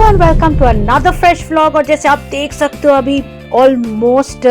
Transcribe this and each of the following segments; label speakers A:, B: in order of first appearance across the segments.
A: And welcome to another fresh vlog. और जैसे आप देख सकते हो अभी ऑलमोस्ट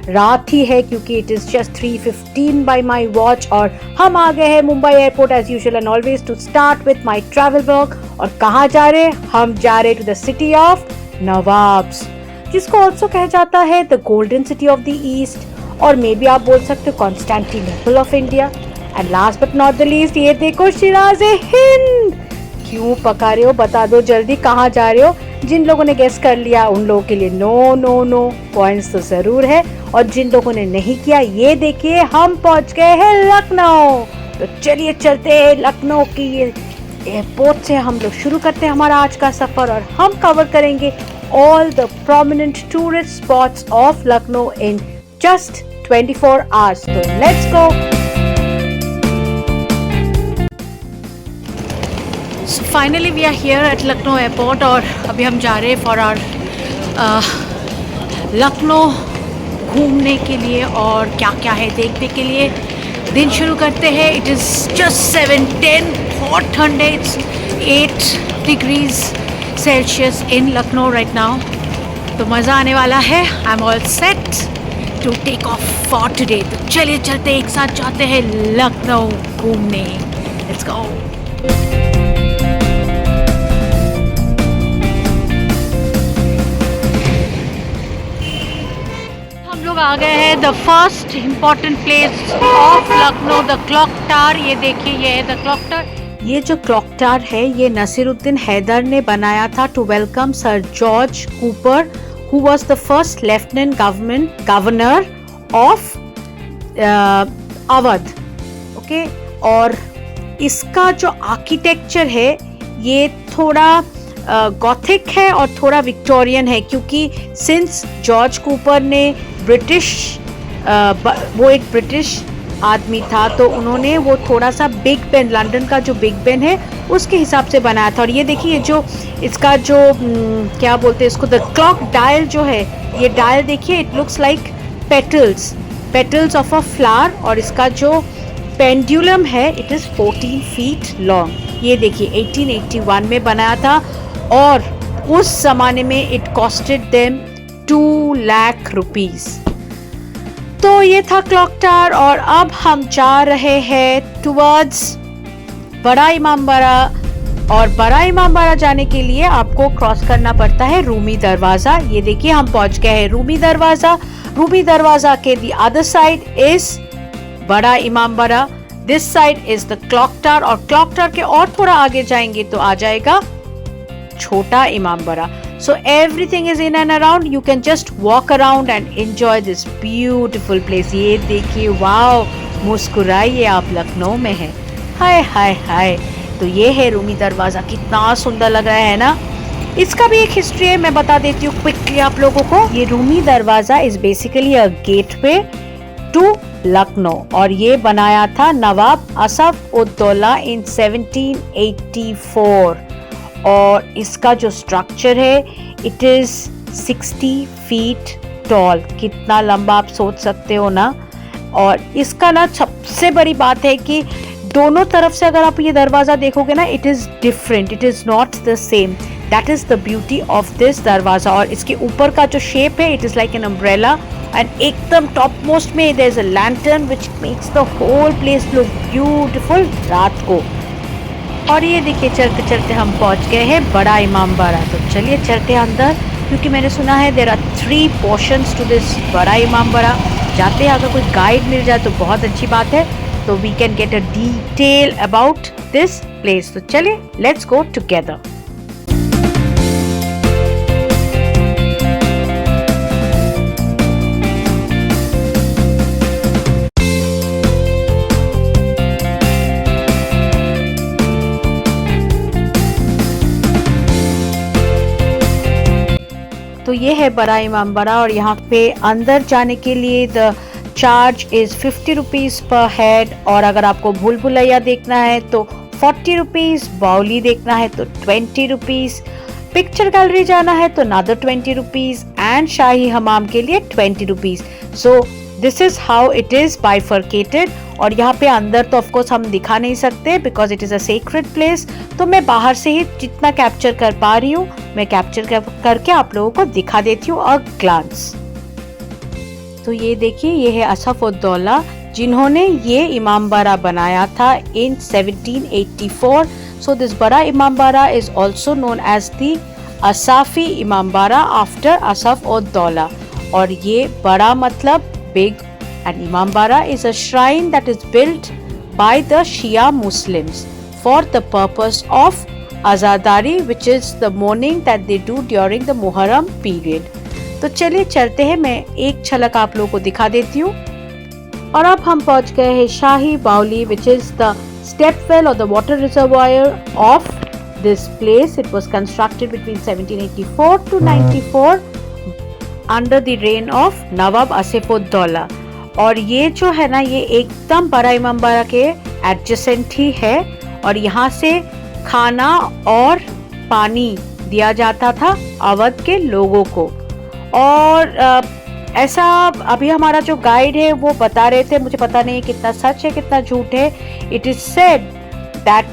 A: रात ही है क्योंकि it is just 3:15 by my watch और हम आ गए हैं Mumbai airport as usual and always to start with my travel vlog. और कहाँ जा रहे हैं? हम जा रहे to the city of nawabs, जिसको ऑल्सो कहा जाता है the golden city of the east, और मे बी आप बोल सकते हो Constantinople of India. And last but not the least, ये देखो शिराज़-ए-हिंद। क्यों पका रहे हो? बता दो जल्दी, कहाँ जा रहे हो? जिन लोगों ने गेस कर लिया उन लोगों के लिए नो नो नो पॉइंट्स तो जरूर है, और जिन लोगों ने नहीं किया ये देखिए हम पहुंच गए हैं लखनऊ। तो चलिए चलते हैं लखनऊ की एयरपोर्ट से, हम लोग शुरू करते हैं हमारा आज का सफर और हम कवर करेंगे all the prominent tourist spots of Lucknow in just 24 hours. तो let's go. So finally we are here at Lucknow airport और अभी हम जा रहे हैं फॉर आवर लखनऊ घूमने के लिए और क्या क्या है देखने के लिए। दिन शुरू करते हैं। इट इज़ जस्ट 7:10, हॉट ठंडे, it's 8 degrees Celsius in Lucknow right now. तो मज़ा आने वाला है। I am all set to take off for today. तो चलिए चलते एक साथ जाते हैं लखनऊ घूमने। Let's go. आ गए हैं the first important place of Lucknow, the clock tower. ये देखिए, ये है द क्लॉक टावर। ये जो क्लॉक टावर है ये नसीरुद्दीन हैदर ने बनाया था to welcome sir George Cooper who was the first lieutenant governor of Awadh. Okay, और इसका जो आर्किटेक्चर है ये थोड़ा गॉथिक है और थोड़ा विक्टोरियन है, क्योंकि सिंस जॉर्ज कूपर ने वो एक ब्रिटिश आदमी था तो उन्होंने वो थोड़ा सा बिग बेन, लंदन का जो बिग बेन है उसके हिसाब से बनाया था। और ये देखिए जो इसका जो क्या बोलते हैं इसको, द क्लॉक डायल जो है, ये डायल देखिए, it looks like petals of a flower. और इसका जो पेंडुलम है इट इज़ 14 फीट लॉन्ग। ये देखिए 1881 में बनाया था और उस जमाने में it costed them 2 lakh rupees. तो ये था क्लॉक टावर और अब हम जा रहे हैं टुवर्ड्स बड़ा इमामबाड़ा। और बड़ा इमामबाड़ा जाने के लिए आपको क्रॉस करना पड़ता है रूमी दरवाजा। ये देखिए हम पहुंच गए हैं रूमी दरवाजा। रूमी दरवाजा के दी अदर साइड इज बड़ा Imambara, this side is the clock tower, और क्लॉक टावर के और थोड़ा आगे जाएंगे तो आ जाएगा छोटा Imambara. So everything is in and around. You can just walk around and enjoy this beautiful place. ये देखिए, वाओ, मुस्कुराइए, आप लखनऊ में हैं। हाय हाय हाय। तो ये है रूमी दरवाज़ा, कितना सुंदर लग रहा है ना। इसका भी एक हिस्ट्री है, मैं बता देती हूँ क्विकली आप लोगों को। ये Rumi Darwaza is basically a gateway to Lucknow और ये बनाया था नवाब असफ उद-दौला इन 1784। और इसका जो स्ट्रक्चर है इट इज़ 60 फीट टॉल। कितना लंबा आप सोच सकते हो ना। और इसका ना सबसे बड़ी बात है कि दोनों तरफ से अगर आप ये दरवाज़ा देखोगे ना, it is different, it is not the same. That is the beauty of this darwaza. और इसके ऊपर का जो शेप है it is like an umbrella, and एकदम टॉप मोस्ट में there is a lantern which makes the whole place look beautiful रात को। और ये देखिए चलते चलते हम पहुंच गए हैं बड़ा इमामबाड़ा। तो चलिए चलते हैं अंदर, क्योंकि मैंने सुना है there are 3 portions to this बड़ा इमामबाड़ा। जाते हैं, अगर कोई गाइड मिल जाए तो बहुत अच्छी बात है, तो we can get a detail about this place. तो चलिए लेट्स गो टुगेदर। तो ये है बड़ा इमामबाड़ा और यहाँ पे अंदर जाने के लिए द चार्ज इज़ 50 रुपीज़ पर हेड। और अगर आपको भूल भुलैया देखना है तो 40 रुपीज़, बाउली देखना है तो 20 रुपीज़, पिक्चर गैलरी जाना है तो another 20 रुपीज़, एंड शाही हमाम के लिए 20 rupees. So this is how it is bifurcated. और यहाँ पे अंदर तो ऑफकोर्स हम दिखा नहीं सकते because it is a sacred place, तो मैं बाहर से ही जितना कैप्चर कर पा रही हूँ मैं कैप्चर करके आप लोगों को दिखा देती हूँ अ ग्लांस। तो ये देखिए, ये है असफ-उद-दौला जिन्होंने ये इमामबाड़ा बनाया था इन 1784। सो दिस बड़ा Imambara is also known as the Asafi Imambara after Asaf-ud-Daula. और ये बड़ा मतलब big, and Imambara is a shrine that is built by the Shia Muslims for the purpose of Azadari, which is the mourning that they do during the Muharram period. तो चलिए चलते हैं, मैं एक झलक आप लोगों को दिखा देती हूँ। और अब हम पहुँच गए हैं शाही बावली, which is the step well or the water reservoir of this place. It was constructed between 1784 to 94 under the reign of Nawab Asif-ud-Daula। और ये जो है ना, ये एकदम बड़ा इमामबाड़ा के एडजेसेंट ही है और यहाँ से खाना और पानी दिया जाता था अवध के लोगों को। और ऐसा अभी हमारा जो गाइड है वो बता रहे थे, मुझे पता नहीं कितना सच है कितना झूठ है। इट इज सेड दैट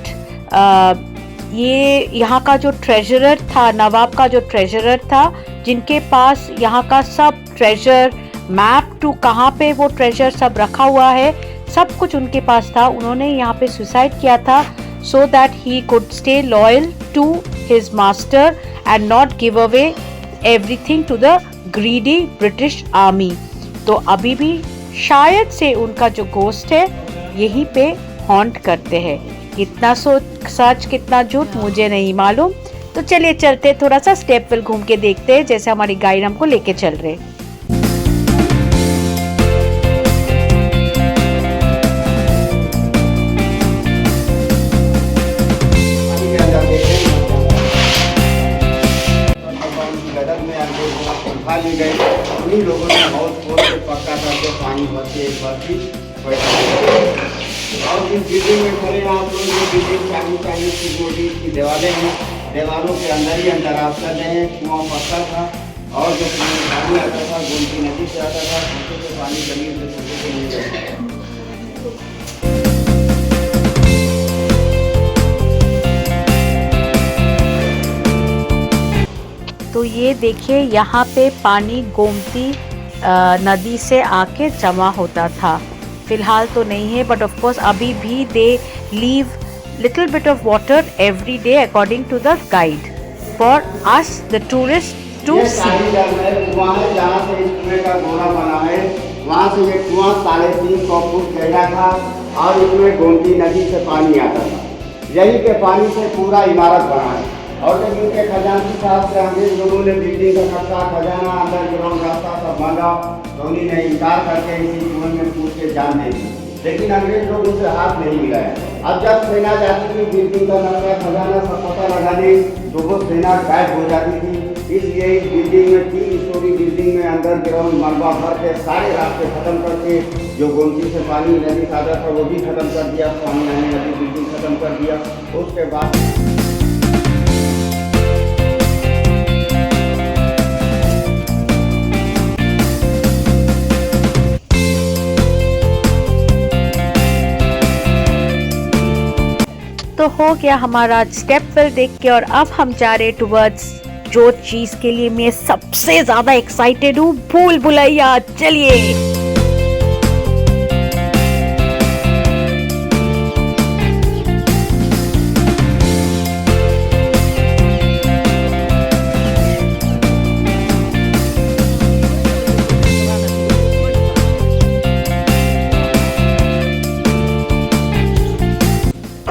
A: ये यहाँ का जो ट्रेजरर था, नवाब का जो ट्रेजरर था, जिनके पास यहाँ का सब ट्रेजर, मैप टू कहाँ पे वो ट्रेजर सब रखा हुआ है, सब कुछ उनके पास था। उन्होंने यहाँ पे सुसाइड किया था so that he could stay loyal to his master and not give away everything to the greedy British army. तो अभी भी शायद से उनका जो गोस्ट है यहीं पे हॉन्ट करते हैं। कितना सच कितना झूठ मुझे नहीं मालूम। तो चलिए चलते, थोड़ा सा स्टेप वेल घूम के देखते हैं जैसे हमारी गाइड हमको लेके चल रहे।
B: उन्हीं लोगों ने हाउस खोल के पक्का करके पानी भर के एक बार भी और जिस बिल्डिंग में खड़े आप लोग, जो बिल्डिंग चाइनीज की मोटी की दीवारें हैं, दीवारों के अंदर ही अंदर आप कर रहे हैं। कुआं पक्का था और जो पानी आता था गोमती नदी से आता था, छोटे से पानी जमीन से छोटे से नहीं जाता था।
A: तो ये देखिए, यहाँ पे पानी गोमती नदी से आके जमा होता था। फिलहाल तो नहीं है, बट ऑफ कोर्स अभी भी they leave little bit of water every day according to the guide for us the tourist to see.
B: कुआं है जहाँ से इस कुएं का गोला बना है, वहाँ से ये कुआं 350 फुट गहरा था और इसमें गोमती नदी से पानी आता था। यही के पानी से पूरा इमारत बना है। और जब इनके खजानची साहब से अंग्रेज लोगों ने बिल्डिंग का खर्चा, खजाना, अंडरग्राउंड रास्ता सब मांगा तो उन्हीं ने इनकार करके इसी कुएं में कूद के जान दे दी, लेकिन अंग्रेज लोग उनसे हाथ नहीं मिलाया। अब जब सेना जाती थी बिल्डिंग का नक्शा, खजाना सब पता लगाने, तो वो सेना गायब हो जाती थी। इसलिए इस बिल्डिंग में 3 स्टोरी बिल्डिंग में अंडरग्राउंड मलबा भर के सारे रास्ते खत्म करके जो गोमती से पानी नदी से आता था वो भी खत्म कर दिया, पानी आने नदी बिल्डिंग खत्म कर दिया। उसके बाद
A: तो हो गया हमारा स्टेप वेल देख के, और अब हम जा रहे टुवर्ड्स जो चीज के लिए मैं सबसे ज्यादा एक्साइटेड हूँ, भूल भुलैया। चलिए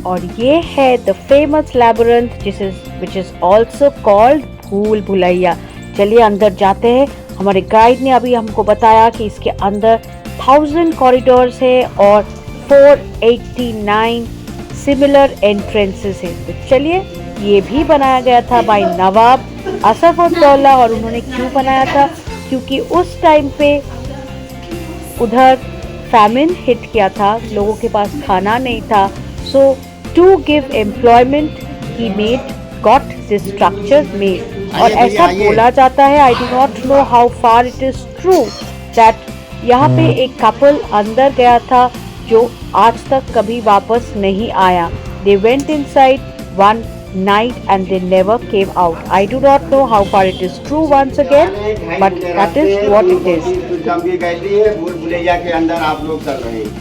A: और ये है the famous labyrinth which is also called भूल भुलैया। चलिए अंदर जाते हैं। हमारे गाइड ने अभी हमको बताया कि इसके अंदर 1000 कॉरिडोर्स है और 489 सिमिलर एंट्रेंसेस है। तो चलिए, ये भी बनाया गया था बाय नवाब असफ-उद-दौला। और उन्होंने क्यों बनाया था? क्योंकि उस टाइम पे उधर फैमिन हिट किया था, लोगों के पास खाना नहीं था। सो to give employment he got this structure made। और ऐसा बोला जाता है, I do not know how far it is true, that यहाँ पे एक कपल अंदर गया था जो आज तक कभी वापस नहीं आया। They went inside one night and they never came out. I do not know how far it is true once again, but that is what it is.
B: लंबी गैलरी है, भूल भुलैया के अंदर आप लोग चल रहे हैं।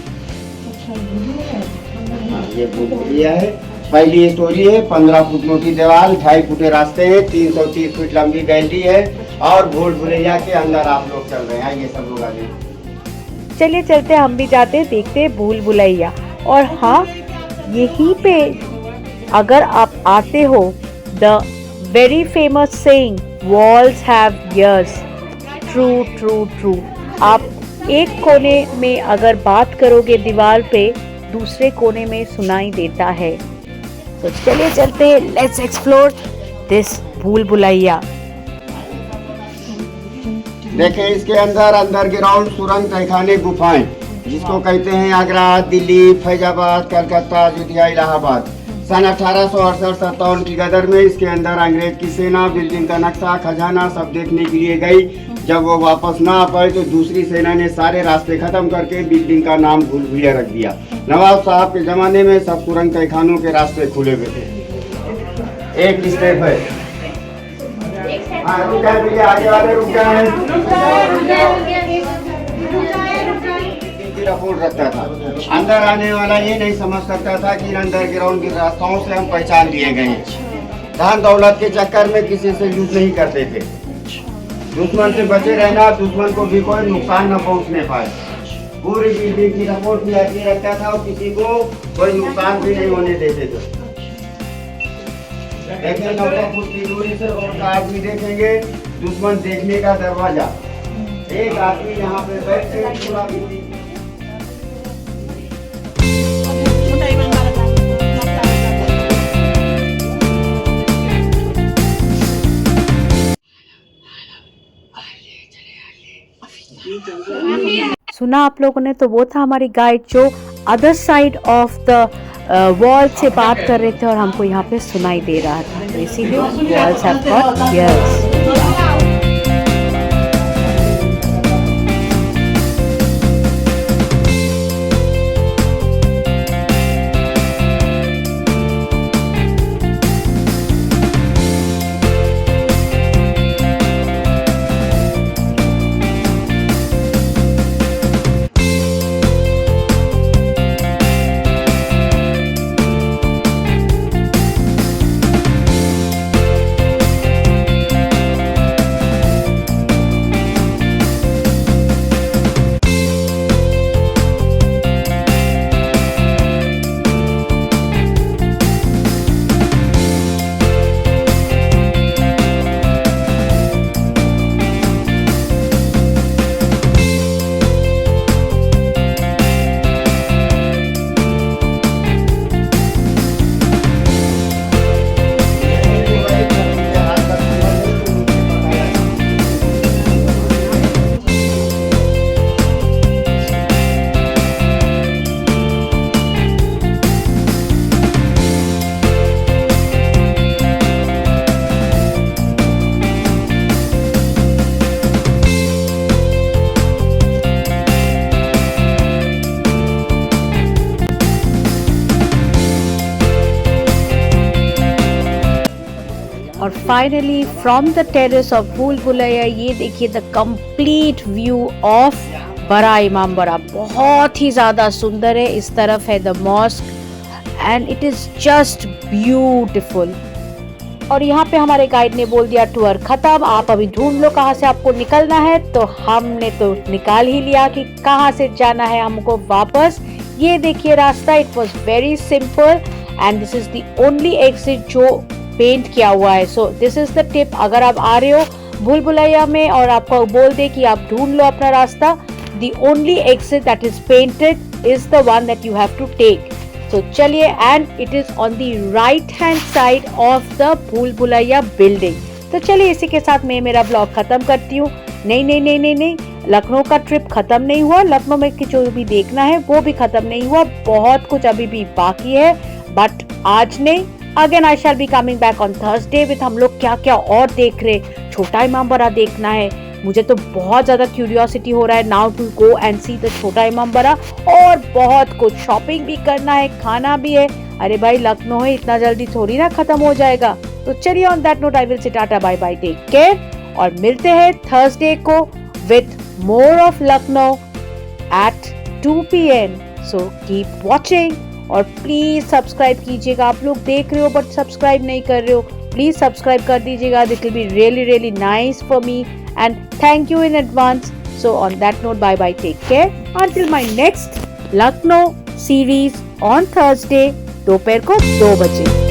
B: ये भूल भुलैया है, पहली स्टोरी है, 15 फुट मोटी दीवार, 2.5 फुट रास्ते हैं, 330 फीट लंबी गैलरी है और भूल भुलैया के अंदर आप लोग चल रहे हैं। ये सब लोग आगे
A: चलिए चलते, हम भी जाते देखते भूल भुलैया। और हाँ, यहीं पे अगर आप आते हो, the very famous saying walls have years, true true true. आप एक कोने में अगर बात करोगे दीवार पे, दूसरे कोने में सुनाई देता है। तो चलिए चलते हैं, लेट्स एक्सप्लोर दिस भूल भुलैया।
B: देखें, इसके अंदर अंडरग्राउंड सुरंग तहखाने गुफाएं, जिसको कहते हैं आगरा, दिल्ली, फैजाबाद, कलकत्ता, अयोध्या, इलाहाबाद। सन 1868-57 की गदर में इसके अंदर अंग्रेज की सेना बिल्डिंग का नक्शा, खजाना सब देखने के लिए गई। जब वो वापस ना आ पाए तो दूसरी सेना ने सारे रास्ते खत्म करके बिल्डिंग का नाम भूल भुलैया रख दिया। नवाब साहब के जमाने में सब सुरंग तहखानों के रास्ते खुले हुए थे। एक स्टेप है, रुक जाए भैया, आगे वाले रुक जाए। रिपोर्ट रखता था, अंदर आने वाला ये नहीं समझ सकता था कि अंडरग्राउंड के रास्ताओं से हम पहचान लिए गए हैं। धन दौलत के चक्कर में किसी से युद्ध नहीं करते थे, दुश्मन से बचे रहना, दुश्मन को भी कोई नुकसान न पहुंचने पाए। पूरी बिल्डिंग की रिपोर्ट भी ऐसी रखता था और किसी को कोई नुकसान भी नहीं होने देते थे। देखिए, 900 फुट की दूरी से और आदमी देखेंगे, दुश्मन देखने का दरवाजा। एक आदमी यहाँ पे बैठ के पूरा
A: सुना आप लोगों ने, तो वो था हमारी गाइड जो other side of the wall से बात कर रहे थे और हमको यहाँ पे सुनाई दे रहा था। तो इसीलिए वॉल्स हैव गॉट ईयर्स। और finally from the terrace of भूल भुलैया, ये देखिए द कंप्लीट व्यू ऑफ बड़ा इमामबाड़ा। बहुत ही ज़्यादा सुंदर है। इस तरफ है the mosque and it is just beautiful. और यहाँ पे हमारे गाइड ने बोल दिया टूर खत्म, आप अभी ढूंढ लो कहाँ से आपको निकलना है। तो हमने तो निकाल ही लिया कि कहाँ से जाना है हमको वापस। ये देखिए रास्ता, it was very simple and this is the only exit जो पेंट किया हुआ है। So this is the tip, अगर आप आ रहे हो भूल भुलैया में और आपको बोल दे कि आप ढूंढ लो अपना रास्ता, the only exit that is painted is the one that you have to take. तो चलिए, and it is on the right hand side of the Bhool Bhulaiya building. तो चलिए, इसी के साथ मैं मेरा ब्लॉग खत्म करती हूँ। नहीं, लखनऊ का ट्रिप खत्म नहीं हुआ। लखनऊ में जो भी देखना है वो भी खत्म नहीं हुआ, बहुत कुछ अभी भी बाकी है। बट आज नहीं, again I shall be coming back on Thursday with हम लोग क्या क्या और देख रहे। छोटा इमामबाड़ा देखना है, मुझे तो बहुत ज़्यादा क्यूरियोसिटी हो रहा है now to go and see the Chhota Imambara, और बहुत कुछ शॉपिंग भी करना है, खाना भी है। अरे भाई लखनऊ है, इतना जल्दी थोड़ी ना खत्म हो जाएगा। तो चलिए on that note I will say tata bye bye, take care, और मिलते हैं थर्सडे को with more of Lucknow at 2 PM। So keep watching, और प्लीज सब्सक्राइब कीजिएगा। आप लोग देख रहे हो बट सब्सक्राइब नहीं कर रहे हो, प्लीज सब्सक्राइब कर दीजिएगा। This will be really really nice for me and thank you in advance. So on that note bye bye, take care until my next Lucknow series on Thursday दोपहर को 2 बजे।